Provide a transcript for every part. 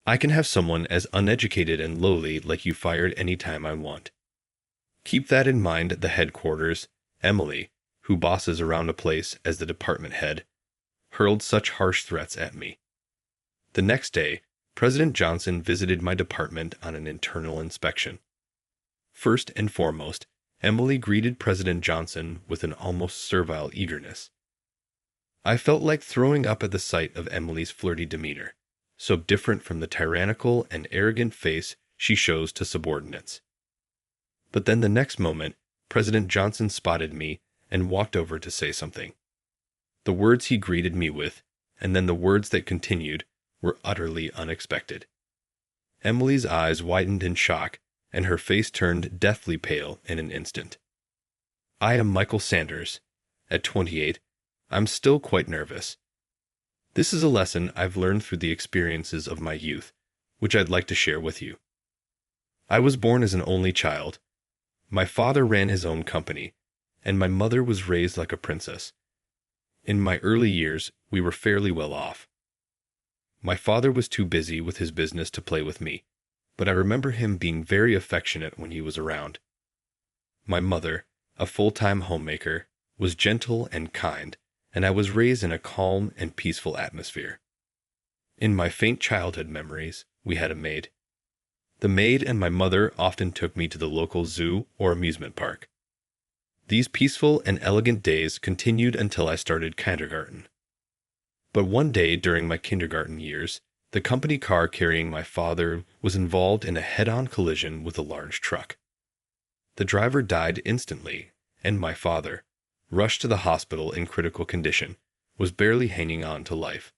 I can have someone as uneducated and lowly like you fired any time I want. Keep that in mind at the headquarters. Emily, who bosses around a place as the department head, hurled such harsh threats at me. The next day, President Johnson visited my department on an internal inspection. First and foremost, Emily greeted President Johnson with an almost servile eagerness. I felt like throwing up at the sight of Emily's flirty demeanor, so different from the tyrannical and arrogant face she shows to subordinates. But then the next moment, President Johnson spotted me and walked over to say something. The words he greeted me with, and then the words that continued, were utterly unexpected. Emily's eyes widened in shock, and her face turned deathly pale in an instant. I am Michael Sanders. At 28, I'm still quite nervous. This is a lesson I've learned through the experiences of my youth, which I'd like to share with you. I was born as an only child. My father ran his own company, and my mother was raised like a princess. In my early years, we were fairly well off. My father was too busy with his business to play with me, but I remember him being very affectionate when he was around. My mother, a full-time homemaker, was gentle and kind, and I was raised in a calm and peaceful atmosphere. In my faint childhood memories, we had a maid. The maid and my mother often took me to the local zoo or amusement park. These peaceful and elegant days continued until I started kindergarten. But one day during my kindergarten years, the company car carrying my father was involved in a head-on collision with a large truck. The driver died instantly, and my father, rushed to the hospital in critical condition, was barely hanging on to life.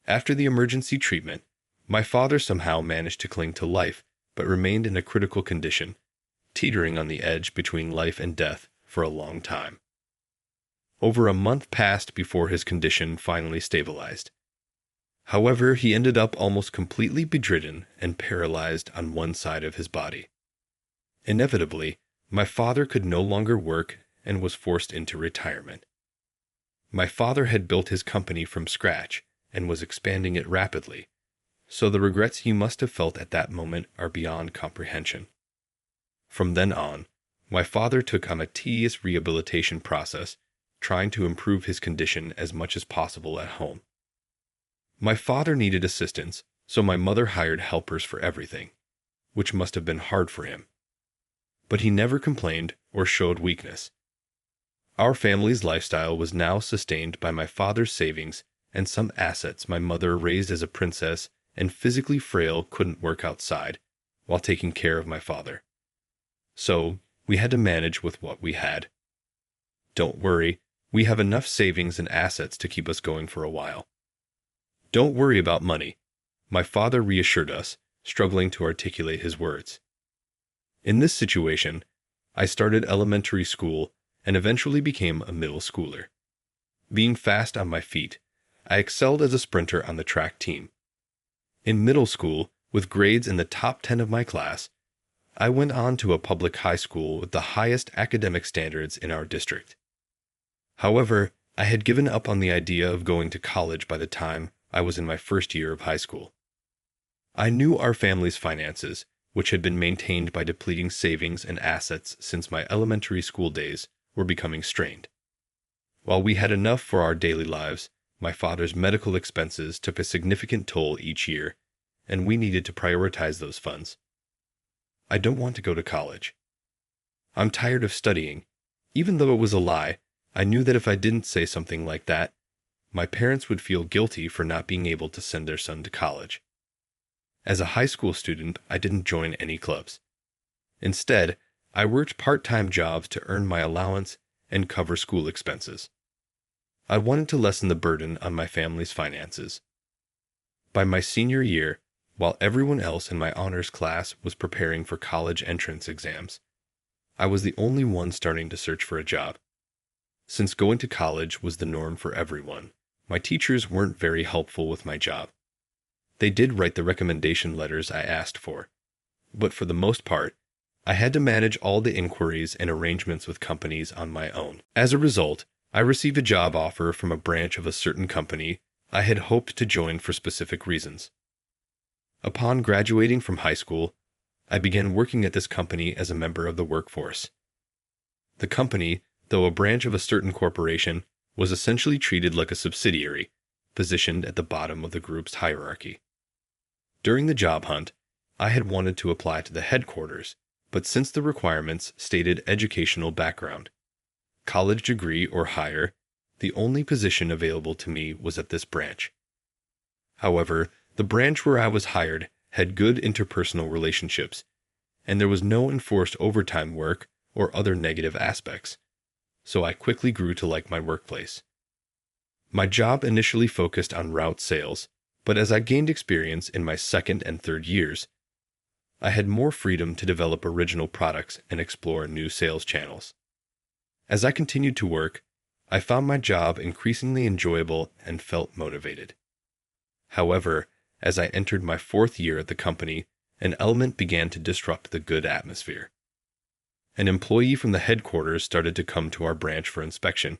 After the emergency treatment, my father somehow managed to cling to life, but remained in a critical condition, teetering on the edge between life and death for a long time. Over a month passed before his condition finally stabilized. However, he ended up almost completely bedridden and paralyzed on one side of his body. Inevitably, my father could no longer work and was forced into retirement. My father had built his company from scratch and was expanding it rapidly, so the regrets he must have felt at that moment are beyond comprehension. From then on, my father took on a tedious rehabilitation process, trying to improve his condition as much as possible at home. My father needed assistance, so my mother hired helpers for everything, which must have been hard for him. But he never complained or showed weakness. Our family's lifestyle was now sustained by my father's savings and some assets my mother, raised as a princess and physically frail, couldn't work outside while taking care of my father. So, we had to manage with what we had. Don't worry, we have enough savings and assets to keep us going for a while. Don't worry about money, my father reassured us, struggling to articulate his words. In this situation, I started elementary school and eventually became a middle schooler. Being fast on my feet, I excelled as a sprinter on the track team. In middle school, with grades in the top 10 of my class, I went on to a public high school with the highest academic standards in our district. However, I had given up on the idea of going to college by the time I was in my first year of high school. I knew our family's finances, which had been maintained by depleting savings and assets since my elementary school days, were becoming strained. While we had enough for our daily lives, my father's medical expenses took a significant toll each year, and we needed to prioritize those funds. I don't want to go to college. I'm tired of studying. Even though it was a lie, I knew that if I didn't say something like that, my parents would feel guilty for not being able to send their son to college. As a high school student, I didn't join any clubs. Instead, I worked part-time jobs to earn my allowance and cover school expenses. I wanted to lessen the burden on my family's finances. By my senior year, while everyone else in my honors class was preparing for college entrance exams, I was the only one starting to search for a job. Since going to college was the norm for everyone, my teachers weren't very helpful with my job. They did write the recommendation letters I asked for, but for the most part, I had to manage all the inquiries and arrangements with companies on my own. As a result, I received a job offer from a branch of a certain company I had hoped to join for specific reasons. Upon graduating from high school, I began working at this company as a member of the workforce. The company, though a branch of a certain corporation, was essentially treated like a subsidiary, positioned at the bottom of the group's hierarchy. During the job hunt, I had wanted to apply to the headquarters, but since the requirements stated educational background, college degree or higher, the only position available to me was at this branch. However, the branch where I was hired had good interpersonal relationships, and there was no enforced overtime work or other negative aspects, so I quickly grew to like my workplace. My job initially focused on route sales, but as I gained experience in my second and third years, I had more freedom to develop original products and explore new sales channels. As I continued to work, I found my job increasingly enjoyable and felt motivated. However, as I entered my fourth year at the company, an element began to disrupt the good atmosphere. An employee from the headquarters started to come to our branch for inspection,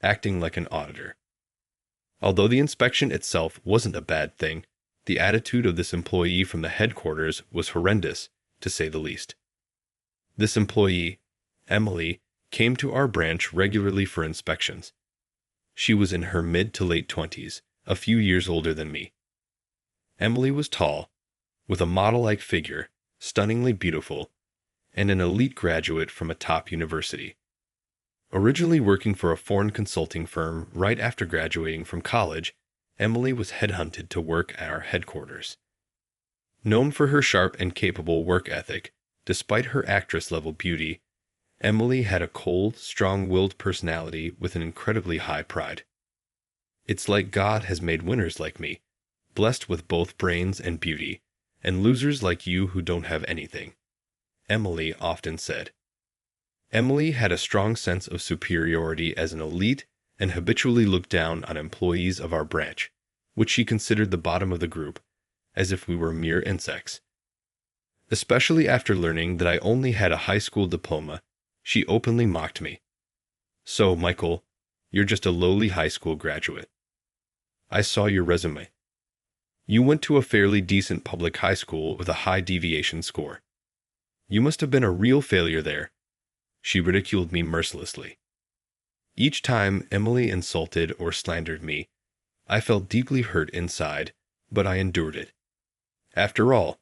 acting like an auditor. Although the inspection itself wasn't a bad thing, the attitude of this employee from the headquarters was horrendous, to say the least. This employee, Emily, came to our branch regularly for inspections. She was in her mid to late 20s, a few years older than me. Emily was tall, with a model-like figure, stunningly beautiful, and an elite graduate from a top university. Originally working for a foreign consulting firm right after graduating from college, Emily was headhunted to work at our headquarters. Known for her sharp and capable work ethic, despite her actress-level beauty, Emily had a cold, strong-willed personality with an incredibly high pride. It's like God has made winners like me, blessed with both brains and beauty, and losers like you who don't have anything, Emily often said. Emily had a strong sense of superiority as an elite and habitually looked down on employees of our branch, which she considered the bottom of the group, as if we were mere insects. Especially after learning that I only had a high school diploma, she openly mocked me. "So, Michael, you're just a lowly high school graduate. I saw your resume. You went to a fairly decent public high school with a high deviation score. You must have been a real failure there." She ridiculed me mercilessly. Each time Emily insulted or slandered me, I felt deeply hurt inside, but I endured it. After all,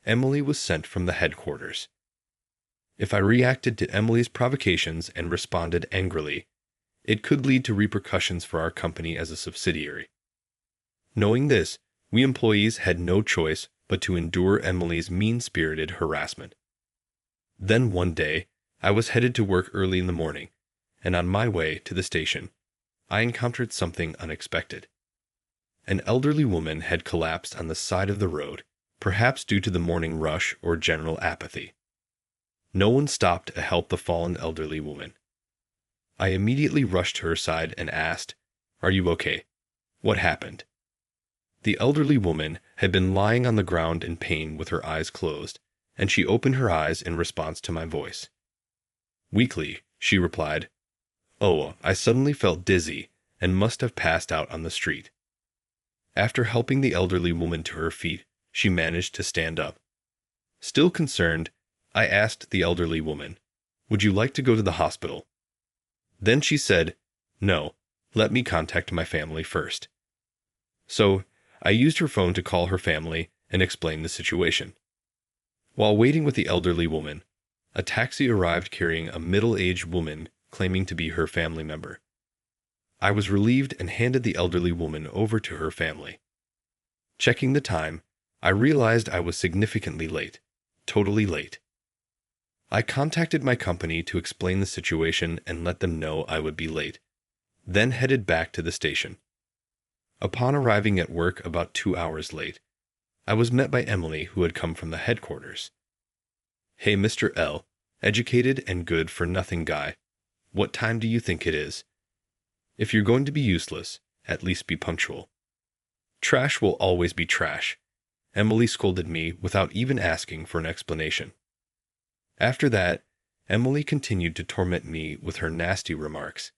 Emily was sent from the headquarters. If I reacted to Emily's provocations and responded angrily, it could lead to repercussions for our company as a subsidiary. Knowing this, we employees had no choice but to endure Emily's mean-spirited harassment. Then one day, I was headed to work early in the morning, and on my way to the station, I encountered something unexpected. An elderly woman had collapsed on the side of the road, perhaps due to the morning rush or general apathy. No one stopped to help the fallen elderly woman. I immediately rushed to her side and asked, "Are you okay? What happened?" The elderly woman had been lying on the ground in pain with her eyes closed, and she opened her eyes in response to my voice. Weakly, she replied, "Oh, I suddenly felt dizzy and must have passed out on the street." After helping the elderly woman to her feet, she managed to stand up. Still concerned, I asked the elderly woman, "Would you like to go to the hospital?" Then she said, "No, let me contact my family first." So, I used her phone to call her family and explain the situation. While waiting with the elderly woman, a taxi arrived carrying a middle-aged woman claiming to be her family member. I was relieved and handed the elderly woman over to her family. Checking the time, I realized I was significantly late, totally late. I contacted my company to explain the situation and let them know I would be late, then headed back to the station. Upon arriving at work about 2 hours late, I was met by Emily, who had come from the headquarters. "Hey, Mr. L, educated and good-for-nothing guy, what time do you think it is? If you're going to be useless, at least be punctual. Trash will always be trash," Emily scolded me without even asking for an explanation. After that, Emily continued to torment me with her nasty remarks,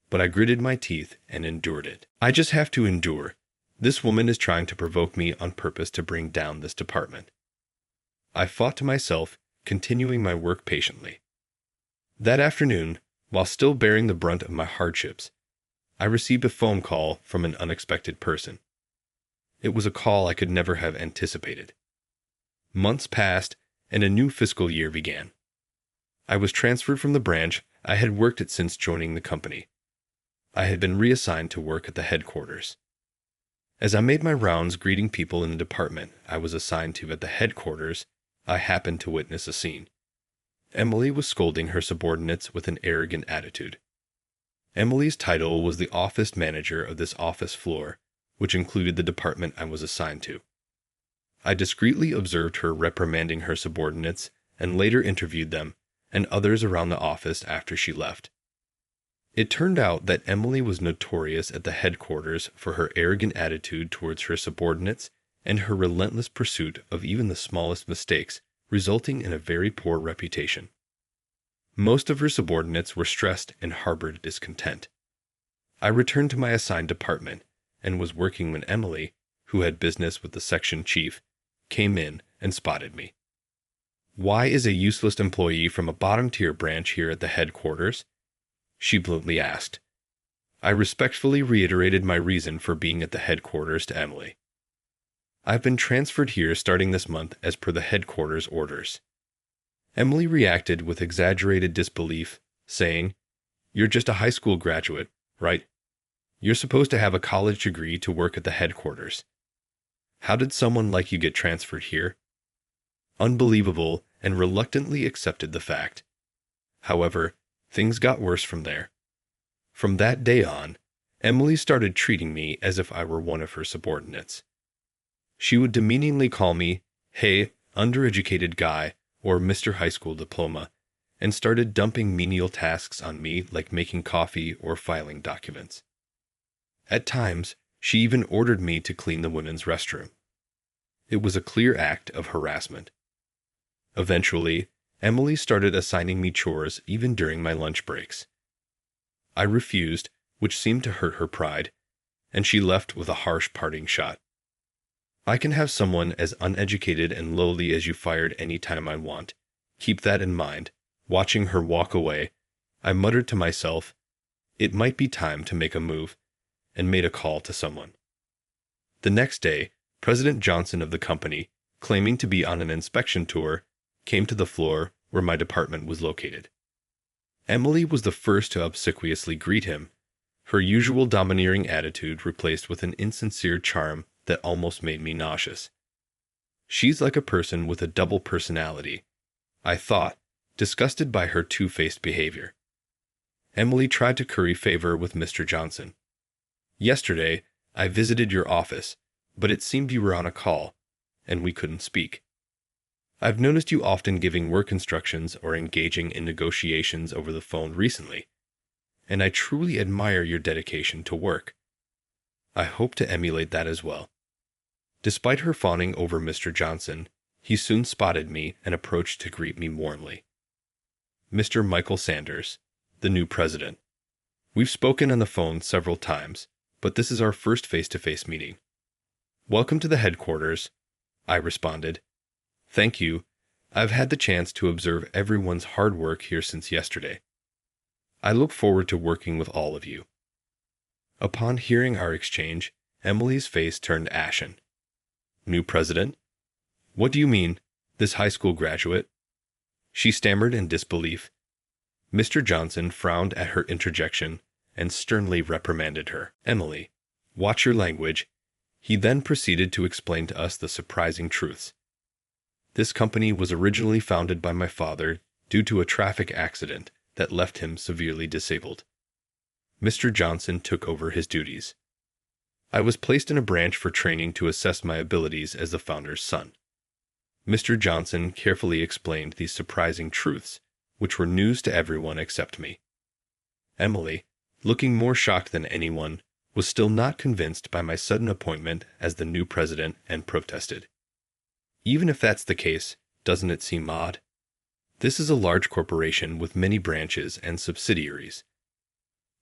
but I gritted my teeth and endured it. I just have to endure. This woman is trying to provoke me on purpose to bring down this department. I fought to myself, continuing my work patiently. That afternoon, while still bearing the brunt of my hardships, I received a phone call from an unexpected person. It was a call I could never have anticipated. Months passed, and a new fiscal year began. I was transferred from the branch I had worked at since joining the company. I had been reassigned to work at the headquarters. As I made my rounds greeting people in the department I was assigned to at the headquarters, I happened to witness a scene. Emily was scolding her subordinates with an arrogant attitude. Emily's title was the office manager of this office floor, which included the department I was assigned to. I discreetly observed her reprimanding her subordinates and later interviewed them and others around the office after she left. It turned out that Emily was notorious at the headquarters for her arrogant attitude towards her subordinates and her relentless pursuit of even the smallest mistakes, resulting in a very poor reputation. Most of her subordinates were stressed and harbored discontent. I returned to my assigned department and was working when Emily, who had business with the section chief, came in and spotted me. "Why is a useless employee from a bottom-tier branch here at the headquarters?" she bluntly asked. I respectfully reiterated my reason for being at the headquarters to Emily. "I've been transferred here starting this month as per the headquarters orders." Emily reacted with exaggerated disbelief, saying, "You're just a high school graduate, right? You're supposed to have a college degree to work at the headquarters. How did someone like you get transferred here?" Unbelievable, and reluctantly accepted the fact. However, things got worse from there. From that day on, Emily started treating me as if I were one of her subordinates. She would demeaningly call me, "Hey, undereducated guy," or "Mr. High School Diploma," and started dumping menial tasks on me like making coffee or filing documents. At times, she even ordered me to clean the women's restroom. It was a clear act of harassment. Eventually, Emily started assigning me chores even during my lunch breaks. I refused, which seemed to hurt her pride, and she left with a harsh parting shot. "I can have someone as uneducated and lowly as you fired any time I want. Keep that in mind." Watching her walk away, I muttered to myself, it might be time to make a move, and made a call to someone. The next day, President Johnson of the company, claiming to be on an inspection tour, came to the floor where my department was located. Emily was the first to obsequiously greet him, her usual domineering attitude replaced with an insincere charm that almost made me nauseous. She's like a person with a double personality, I thought, disgusted by her two-faced behavior. Emily tried to curry favor with Mr. Johnson. "Yesterday, I visited your office, but it seemed you were on a call, and we couldn't speak. I've noticed you often giving work instructions or engaging in negotiations over the phone recently, and I truly admire your dedication to work. I hope to emulate that as well." Despite her fawning over Mr. Johnson, he soon spotted me and approached to greet me warmly. "Mr. Michael Sanders, the new president. We've spoken on the phone several times, but this is our first face-to-face meeting." "Welcome to the headquarters," I responded. "Thank you. I've had the chance to observe everyone's hard work here since yesterday. I look forward to working with all of you." Upon hearing our exchange, Emily's face turned ashen. "New president? What do you mean, this high school graduate?" She stammered in disbelief. Mr. Johnson frowned at her interjection and sternly reprimanded her. "Emily, watch your language." He then proceeded to explain to us the surprising truths. This company was originally founded by my father due to a traffic accident that left him severely disabled. Mr. Johnson took over his duties. I was placed in a branch for training to assess my abilities as the founder's son. Mr. Johnson carefully explained these surprising truths, which were news to everyone except me. Emily, looking more shocked than anyone, was still not convinced by my sudden appointment as the new president and protested. "Even if that's the case, doesn't it seem odd? This is a large corporation with many branches and subsidiaries.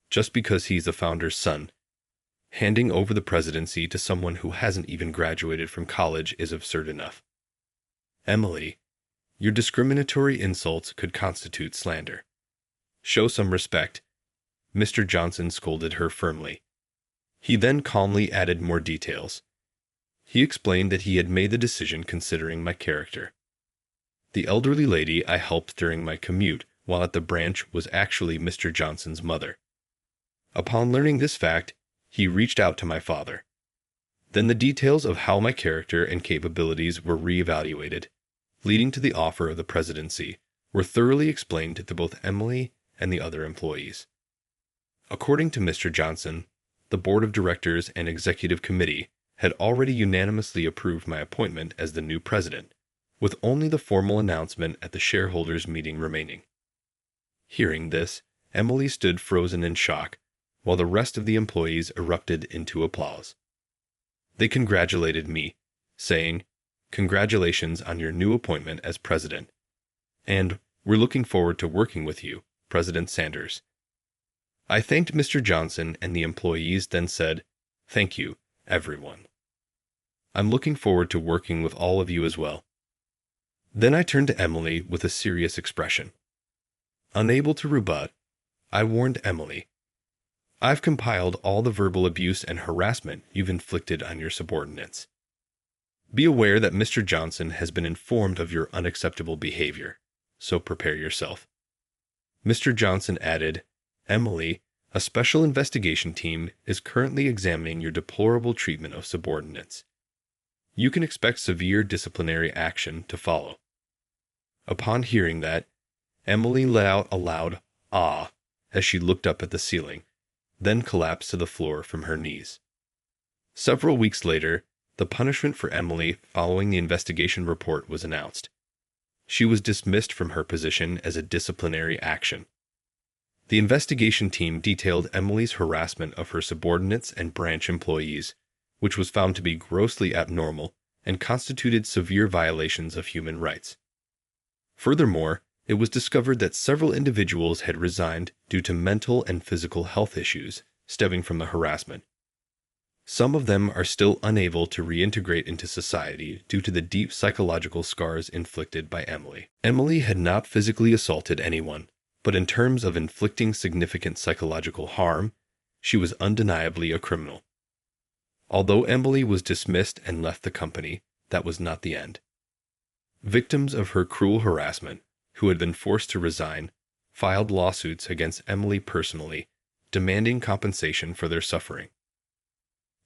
Just because he's the founder's son, Handing over the presidency to someone who hasn't even graduated from college is absurd enough. Emily, your discriminatory insults could constitute slander. Show some respect, Mr. Johnson scolded her firmly. He then calmly added more details. He explained that he had made the decision considering my character. The elderly lady I helped during my commute while at the branch was actually Mr. Johnson's mother. Upon learning this fact, he reached out to my father. Then the details of how my character and capabilities were reevaluated, leading to the offer of the presidency, were thoroughly explained to both Emily and the other employees. According to Mr. Johnson, the board of directors and executive committee had already unanimously approved my appointment as the new president, with only the formal announcement at the shareholders' meeting remaining. Hearing this, Emily stood frozen in shock, while the rest of the employees erupted into applause. They congratulated me, saying, "Congratulations on your new appointment as president," and "We're looking forward to working with you, President Sanders." I thanked Mr. Johnson, and the employees then said, "Thank you, everyone. I'm looking forward to working with all of you as well." Then I turned to Emily with a serious expression. Unable to rebut, I warned Emily, "I've compiled all the verbal abuse and harassment you've inflicted on your subordinates. Be aware that Mr. Johnson has been informed of your unacceptable behavior, so prepare yourself." Mr. Johnson added, "Emily, a special investigation team is currently examining your deplorable treatment of subordinates. You can expect severe disciplinary action to follow." Upon hearing that, Emily let out a loud "ah" as she looked up at the ceiling, then collapsed to the floor from her knees. Several weeks later, the punishment for Emily following the investigation report was announced. She was dismissed from her position as a disciplinary action. The investigation team detailed Emily's harassment of her subordinates and branch employees, which was found to be grossly abnormal and constituted severe violations of human rights. Furthermore, it was discovered that several individuals had resigned due to mental and physical health issues stemming from the harassment. Some of them are still unable to reintegrate into society due to the deep psychological scars inflicted by Emily. Emily had not physically assaulted anyone, but in terms of inflicting significant psychological harm, she was undeniably a criminal. Although Emily was dismissed and left the company, that was not the end. Victims of her cruel harassment, who had been forced to resign, filed lawsuits against Emily personally, demanding compensation for their suffering.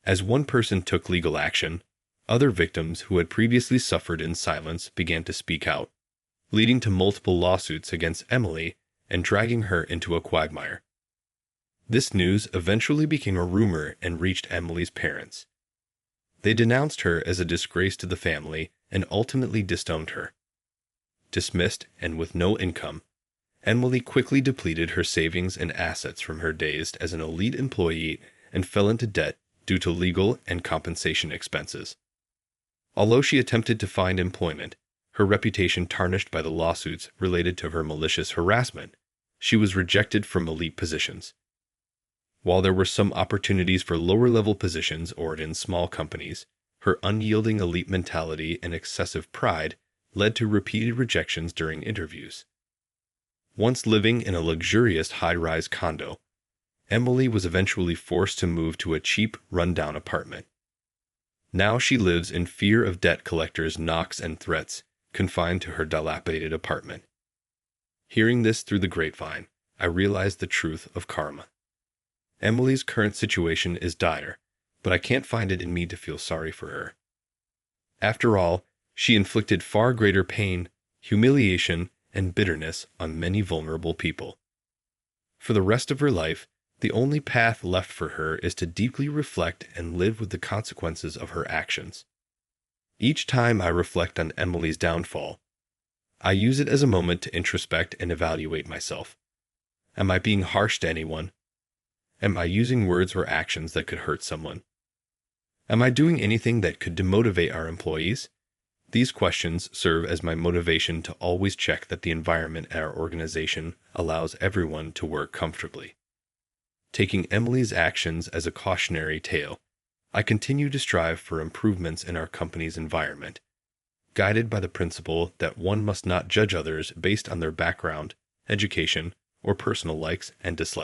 As one person took legal action, other victims who had previously suffered in silence began to speak out, leading to multiple lawsuits against Emily and dragging her into a quagmire. This news eventually became a rumor and reached Emily's parents. They denounced her as a disgrace to the family and ultimately disowned her. Dismissed and with no income, Emily quickly depleted her savings and assets from her days as an elite employee and fell into debt due to legal and compensation expenses. Although she attempted to find employment, her reputation tarnished by the lawsuits related to her malicious harassment, she was rejected from elite positions. While there were some opportunities for lower-level positions or in small companies, her unyielding elite mentality and excessive pride led to repeated rejections during interviews. Once living in a luxurious high-rise condo, Emily was eventually forced to move to a cheap, run-down apartment. Now she lives in fear of debt collectors' knocks and threats, confined to her dilapidated apartment. Hearing this through the grapevine, I realized the truth of karma. Emily's current situation is dire, but I can't find it in me to feel sorry for her. After all, she inflicted far greater pain, humiliation, and bitterness on many vulnerable people. For the rest of her life, the only path left for her is to deeply reflect and live with the consequences of her actions. Each time I reflect on Emily's downfall, I use it as a moment to introspect and evaluate myself. Am I being harsh to anyone? Am I using words or actions that could hurt someone? Am I doing anything that could demotivate our employees? These questions serve as my motivation to always check that the environment at our organization allows everyone to work comfortably. Taking Emily's actions as a cautionary tale, I continue to strive for improvements in our company's environment, guided by the principle that one must not judge others based on their background, education, or personal likes and dislikes.